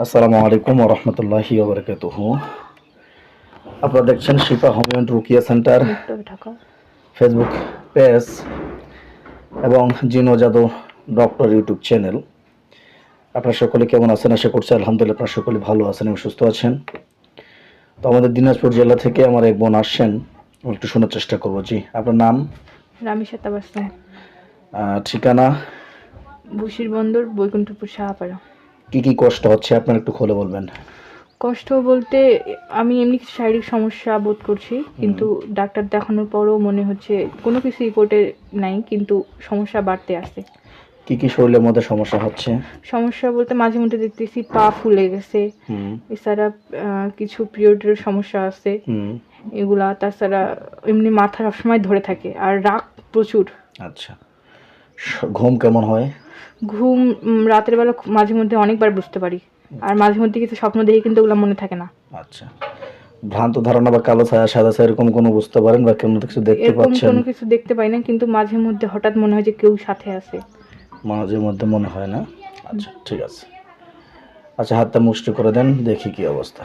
আসসালামু আলাইকুম ওয়া রাহমাতুল্লাহি ওয়া বারাকাতুহু। আপনারা দেখছেন Shifa home and Ruqyah centre Facebook page এবং জিনো জাদু ডক্টর ইউটিউব চ্যানেল। আপনারা সকলে কেমন আছেন? আশা করছি আলহামদুলিল্লাহ আপনারা সকলে ভালো আছেন এবং সুস্থ আছেন। তো আমাদের দিনাজপুর জেলা থেকে আমার এক বোন আসছেন, একটু শোনার চেষ্টা করব। জি, আপনার নাম? রামিশা তাবাসসুম, ঠিকানা? বশির বন্দর, বৈকুণ্ঠপুর, শাহপাড়া। কি কষ্ট হচ্ছে আপনার একটু খুলে বলবেন? কষ্ট বলতে আমি এমনি কিছু শারীরিক সমস্যা বোধ করছি, কিন্তু ডাক্তার দেখানোর পরও মনে হচ্ছে কোনো কিছু রিপোর্টে নাই, কিন্তু সমস্যা বাড়তে আসে। কি শরীরের মধ্যে সমস্যা হচ্ছে? সমস্যা বলতে মাঝে মধ্যে দেখতেছি পা ফুলে গেছে, এছাড়া কিছু পিরিয়ডের সমস্যা আছে এগুলা, তাছাড়া এমনি মাথা সবসময় ধরে থাকে আর রাগ প্রচুর। আচ্ছা, ঘুম কেমন হয়? ঘুম রাতের বেলা মাঝে মধ্যে অনেকবার বুঝতে পারি, আর মাঝে মধ্যে কিছু স্বপ্ন দেখে কিন্তু ওগুলো মনে থাকে না। আচ্ছা, ভ্রান্ত ধারণা বা কালো ছায়া, সাদা ছায়া এরকম কোনো বুঝতে পারেন বা কোনো কিছু দেখতে পাচ্ছেন? কোনো কিছু দেখতে পাই না, কিন্তু মাঝে মধ্যে হঠাৎ মনে হয় যে কেউ সাথে আছে। মাঝে মধ্যে মনে হয় না? আচ্ছা, ঠিক আছে। আচ্ছা, হাতটা মুষ্টি করে দেন, দেখি কি অবস্থা।